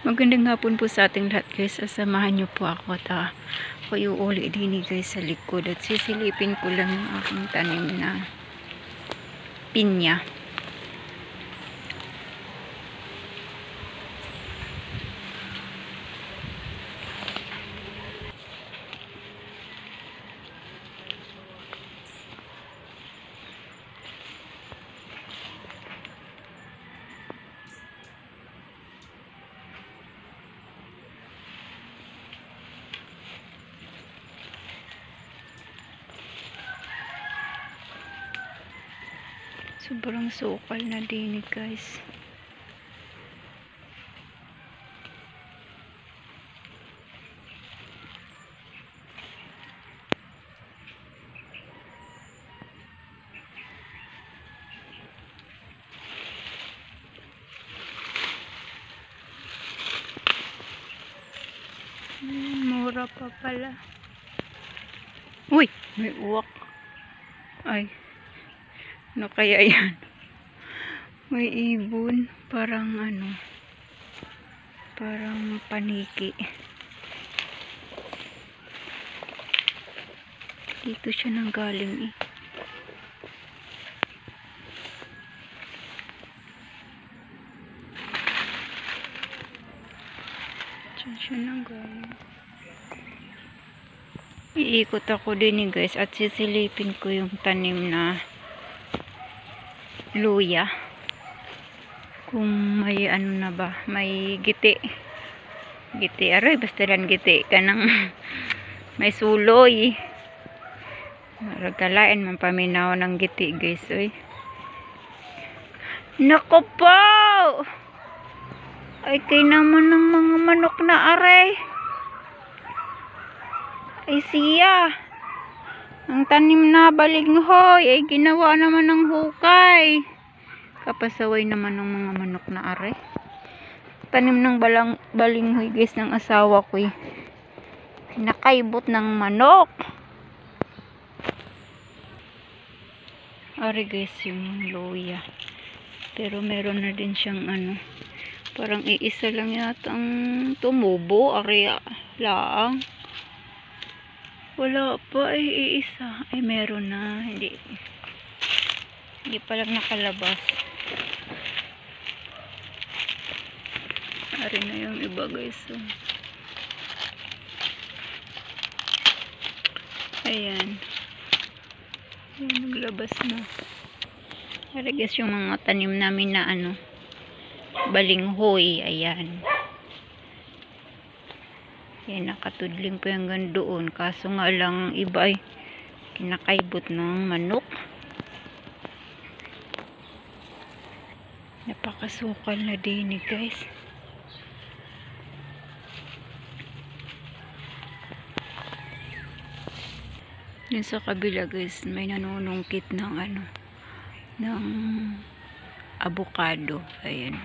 Magandang hapon po sa ating lahat guys. Samahan niyo po ako at ako yung uli din guys sa likod at sisilipin ko lang yung aking tanim na pinya. Sobrang sukal na din guys. Mura pa pala. Uy! May uwak. Ay. Ano kaya yan? May ibon. Parang ano. Parang paniki. Dito siya nanggaling eh. Diyan siya nanggaling. Iikot ako din guys at sisilipin ko yung tanim na luya. Kung may ano na ba, may giti. Giti, aray, basta lang giti ka ng may suloy. Ragalain man paminaw ng giti guys, oy. Nako po! Ay kay naman ng mga manok na aray. Ay siya. Ang tanim na balinghoy ay ginawa naman ng hukay. Kapasaway naman ng mga manok na are. Tanim ng balinghoy guys ng asawa ko eh. Nakaibot ng manok. Are guys yung luya. Pero meron na din siyang ano. Parang iisa lang yata ang tumubo. Are laang. Wala pa ay iisa. Ay meron na. Hindi pa lang nakalabas. Ari na yung iba guys. So. Ayan. Ayan, naglabas na. Ari guys yung mga tanim namin na ano. Balinghoy. Ayan. Ayan, nakatudling po yung doon. Kaso nga lang iba ay kinakaibot ng manok. Napakasukal na din guys. Yun sa kabila guys, may nanunungkit ng ano, ng avocado. Ayan.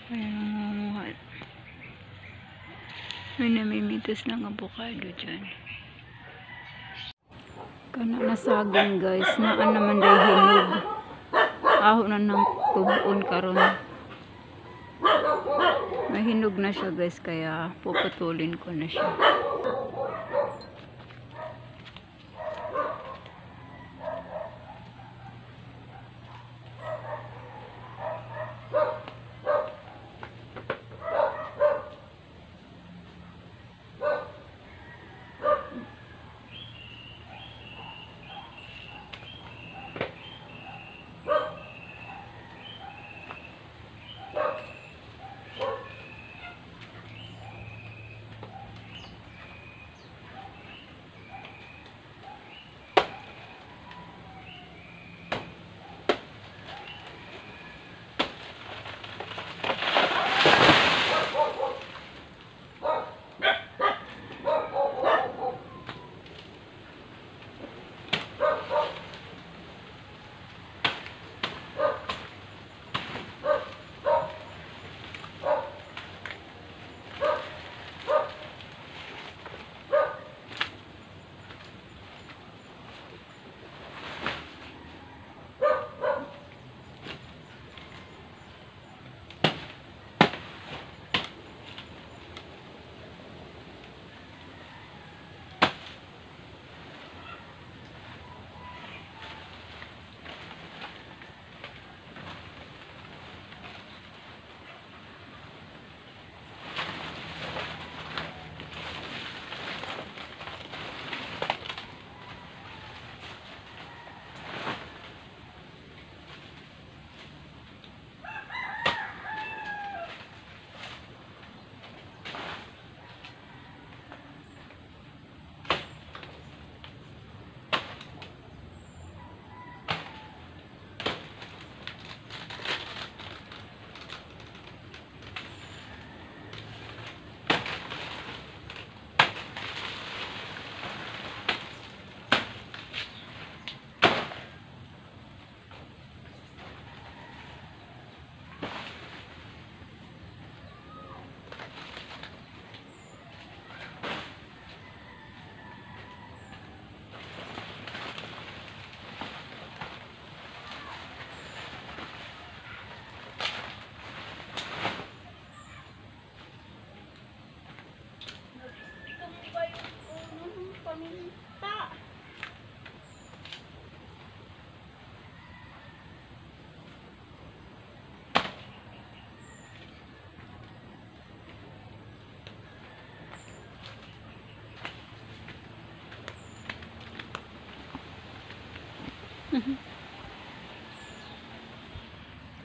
Ayan. May namimitas ng avocado dyan. Kana nasaging guys, naan naman day hinog. Aho na ng tubon karon. May hinog na siya guys, kaya puputulin ko na siya.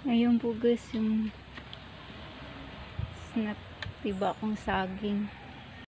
Ayun po guys, yung snap, diba, kung saging.